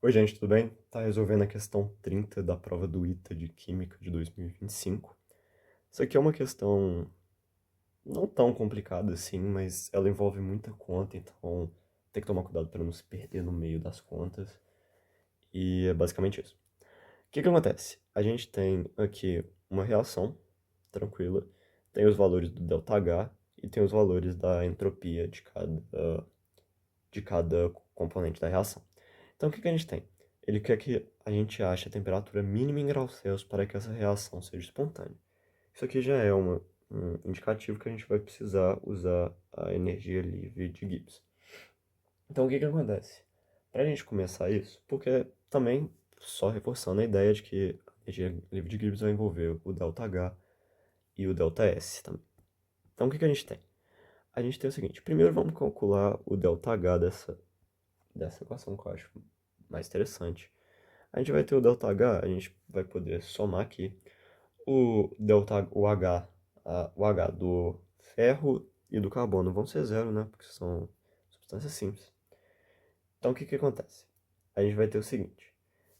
Oi, gente, tudo bem? Tá resolvendo a questão 30 da prova do ITA de Química de 2025. Isso aqui é uma questão não tão complicada assim, mas ela envolve muita conta, então tem que tomar cuidado para não se perder no meio das contas. E é basicamente isso. O que que acontece? A gente tem aqui uma reação tranquila, tem os valores do ΔH e tem os valores da entropia de cada componente da reação. Então, o que que a gente tem? Ele quer que a gente ache a temperatura mínima em graus Celsius para que essa reação seja espontânea. Isso aqui já é um indicativo que a gente vai precisar usar a energia livre de Gibbs. Então, o que que acontece? Para a gente começar isso, porque também só reforçando a ideia de que a energia livre de Gibbs vai envolver o ΔH e o ΔS também. Então, o que que a gente tem? A gente tem o seguinte: primeiro vamos calcular o ΔH dessa equação que eu acho mais interessante. A gente vai ter o ΔH, a gente vai poder somar aqui o H do ferro e do carbono vão ser zero, né? Porque são substâncias simples. Então o que que acontece? A gente vai ter o seguinte: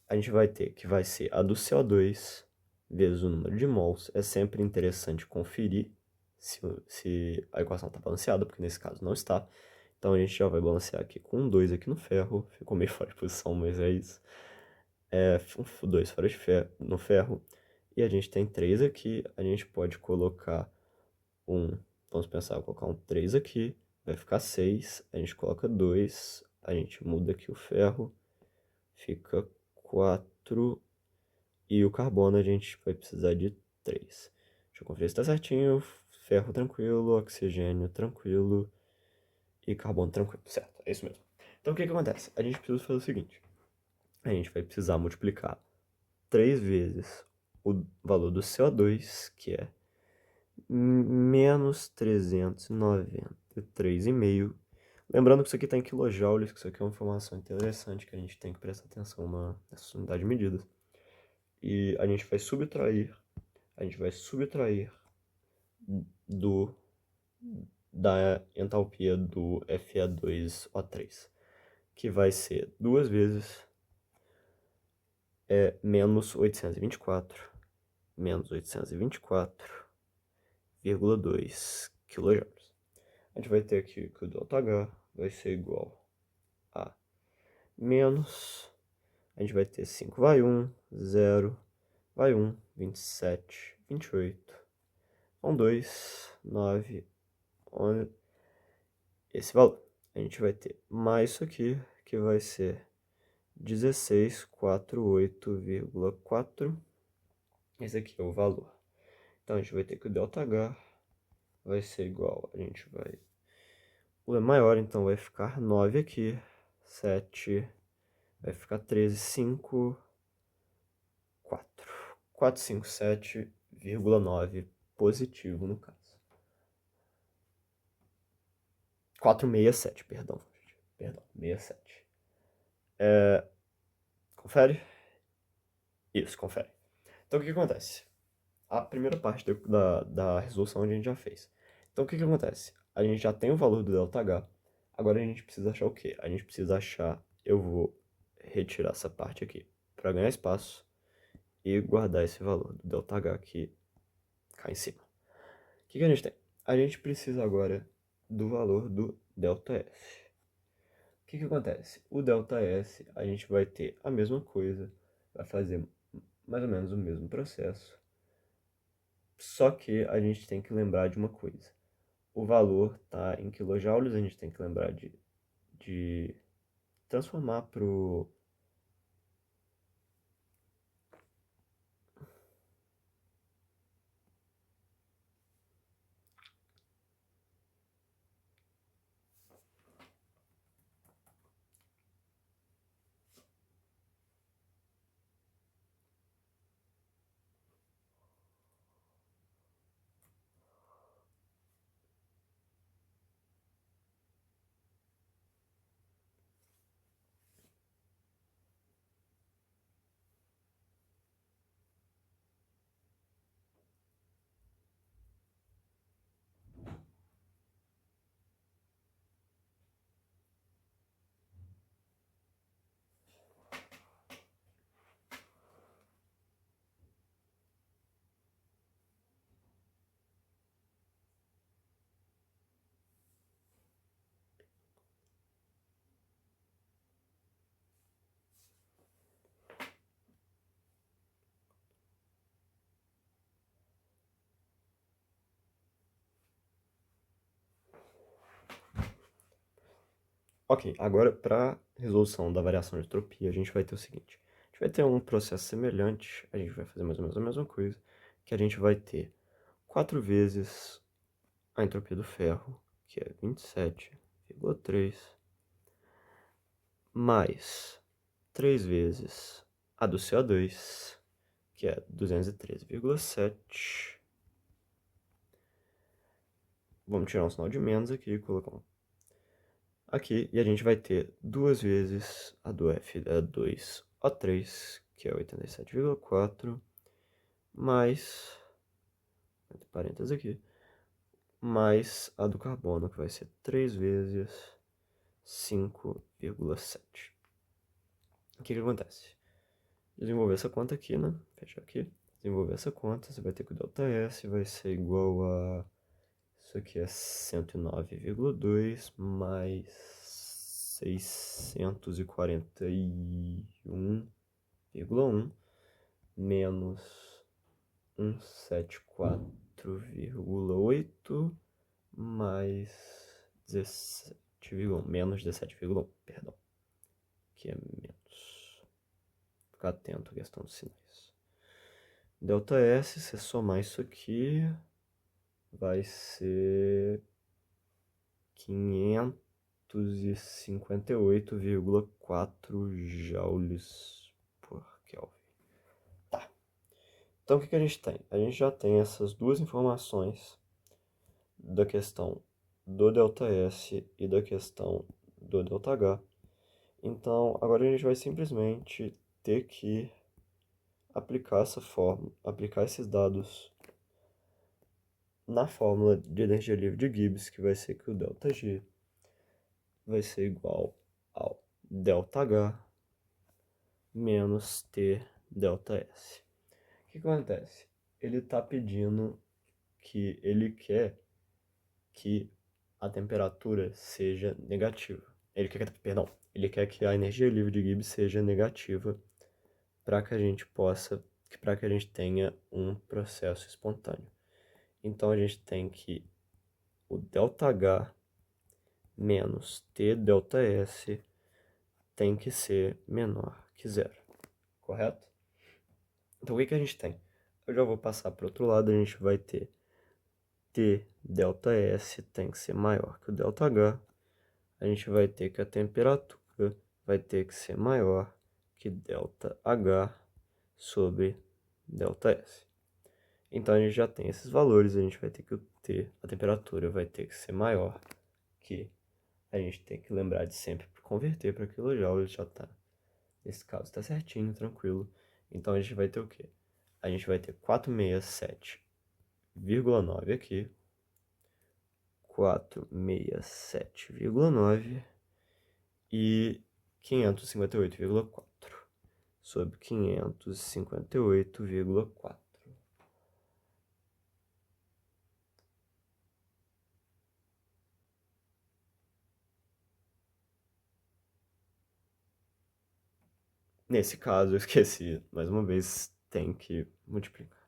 a gente vai ter que vai ser a do CO2 vezes o número de mols. É sempre interessante conferir se a equação está balanceada, porque nesse caso não está. Então a gente já vai balancear aqui com um 2 aqui no ferro. Ficou meio fora de posição, mas é isso. Um 2 fora de ferro, no ferro. E a gente tem 3 aqui. A gente pode colocar um. Vamos pensar, colocar um 3 aqui. Vai ficar 6. A gente coloca 2. A gente muda aqui o ferro. Fica 4. E o carbono a gente vai precisar de 3. Deixa eu conferir se está certinho. Ferro tranquilo, oxigênio tranquilo e carbono tranquilo. Certo, é isso mesmo. Então o que que acontece? A gente precisa fazer o seguinte: a gente vai precisar multiplicar 3 vezes o valor do CO2, que é menos 393,5. Lembrando que isso aqui está em quilojoules, que isso aqui é uma informação interessante que a gente tem que prestar atenção nessa unidade de medidas. E a gente vai subtrair do, da entalpia do Fe2O3, que vai ser duas vezes menos 824, menos 824,2 kJ. A gente vai ter aqui que o ΔH vai ser igual a menos, a gente vai ter 5 vai 1, 0, vai 1, 27, 28, vão 2, 9, 11, esse valor. A gente vai ter mais isso aqui, que vai ser 1648,4. Esse aqui é o valor. Então a gente vai ter que o ΔH vai ser igual, a gente vai... O é maior, então vai ficar 9 aqui, 7, vai ficar 13, 5, 4. 457,9 positivo no caso. 467, perdão. Perdão, 67. Confere? Isso, confere. Então o que acontece? A primeira parte da resolução a gente já fez. Então o que acontece? A gente já tem o valor do ΔH. Agora a gente precisa achar o quê? A gente precisa achar. Eu vou retirar essa parte aqui para ganhar espaço e guardar esse valor do ΔH aqui cá em cima. O que a gente tem? A gente precisa agora do valor do ΔS. O que acontece? O ΔS a gente vai ter a mesma coisa, vai fazer mais ou menos o mesmo processo, só que a gente tem que lembrar de uma coisa. O valor está em quilojoules, a gente tem que lembrar de transformar para o... Ok, agora para resolução da variação de entropia, a gente vai ter o seguinte. A gente vai ter um processo semelhante, a gente vai fazer mais ou menos a mesma coisa, que a gente vai ter 4 vezes a entropia do ferro, que é 27,3, mais 3 vezes a do CO2, que é 213,7. Vamos tirar um sinal de menos aqui e colocar um aqui. E a gente vai ter 2 vezes a do F2O3, que é 87,4, mais, entre parênteses aqui, mais a do carbono, que vai ser 3 vezes 5,7. O que acontece? Desenvolver essa conta aqui, né? Fechar aqui. Desenvolver essa conta, você vai ter que o ΔS vai ser igual a... Isso aqui é 109,2 mais 641,1 menos 174,8 mais 17,1, menos 17,1, perdão, que é menos. Ficar atento à questão dos sinais. ΔS, se somar isso aqui, vai ser 558,4 joules por Kelvin. Tá. Então o que a gente tem? A gente já tem essas duas informações da questão do ΔS e da questão do ΔH. Então agora a gente vai simplesmente ter que aplicar essa fórmula, aplicar esses dados na fórmula de energia livre de Gibbs, que vai ser que o ΔG vai ser igual ao ΔH menos T ΔS. O que acontece? Ele está pedindo que ele quer que a temperatura seja negativa. Ele quer que a energia livre de Gibbs seja negativa para que a gente para que a gente tenha um processo espontâneo. Então a gente tem que o ΔH menos T ΔS tem que ser menor que zero, correto? Então o que a gente tem? Eu já vou passar para o outro lado, a gente vai ter T ΔS tem que ser maior que o ΔH, a gente vai ter que a temperatura vai ter que ser maior que ΔH sobre ΔS. Então a gente já tem esses valores, a gente vai ter que a temperatura vai ter que ser maior que, a gente tem que lembrar de sempre converter para kJ, já tá, nesse caso está certinho, tranquilo. Então a gente vai ter o quê? A gente vai ter 467,9 aqui, 467,9 e 558,4 sobre 558,4. Nesse caso, eu esqueci, mais uma vez, tem que multiplicar.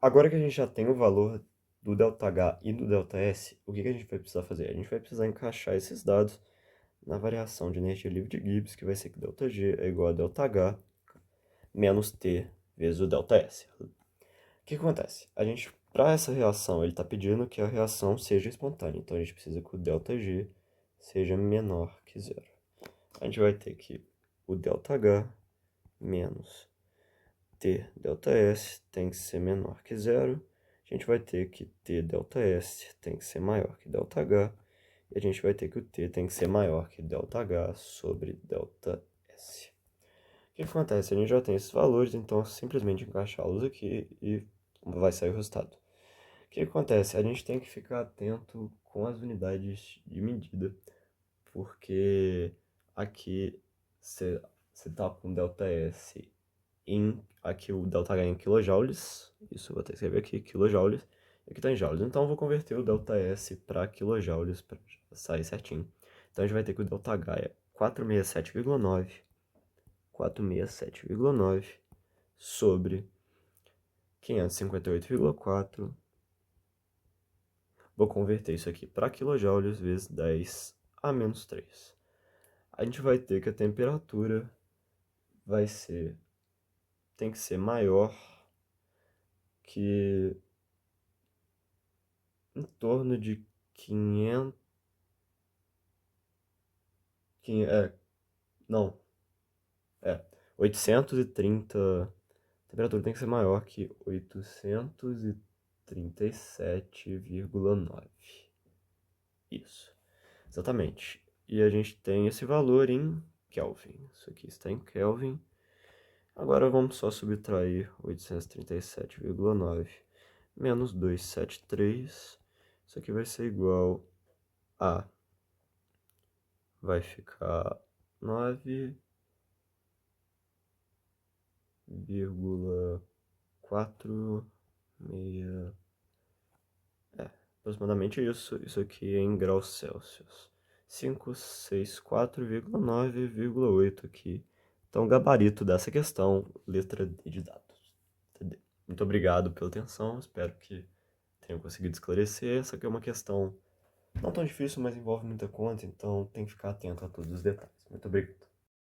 Agora que a gente já tem o valor do ΔH e do ΔS, o que a gente vai precisar fazer? A gente vai precisar encaixar esses dados na variação de energia livre de Gibbs, que vai ser que ΔG é igual a ΔH menos T vezes o ΔS. O que acontece? Para essa reação, ele está pedindo que a reação seja espontânea, então a gente precisa que o ΔG seja menor que zero. A gente vai ter que o ΔH menos T ΔS tem que ser menor que zero. A gente vai ter que T ΔS tem que ser maior que ΔH. E a gente vai ter que o T tem que ser maior que ΔH sobre ΔS. O que acontece? A gente já tem esses valores, então é simplesmente encaixá-los aqui e vai sair o resultado. O que acontece? A gente tem que ficar atento com as unidades de medida, porque aqui você está com ΔS aqui o ΔH em kilojoules, isso eu vou até escrever aqui, kilojoules, Aqui está em joules. Então eu vou converter o ΔS para quilojoules para sair certinho. Então a gente vai ter que o ΔH é 467,9 sobre 558,4. Vou converter isso aqui para quilojoules vezes 10 a menos 3. A gente vai ter que a temperatura tem que ser maior que em torno de 500, não, 830, a temperatura tem que ser maior que 837,9. Isso, exatamente. E a gente tem esse valor em Kelvin. Isso aqui está em Kelvin. Agora vamos só subtrair 837,9 menos 273. Isso aqui vai ser igual a... vai ficar 9,46. Aproximadamente isso. Isso aqui é em graus Celsius. 564,9,8 aqui. Então, o gabarito dessa questão, letra D de dados. TD. Muito obrigado pela atenção, espero que tenham conseguido esclarecer. Essa aqui é uma questão não tão difícil, mas envolve muita conta, então tem que ficar atento a todos os detalhes. Muito obrigado.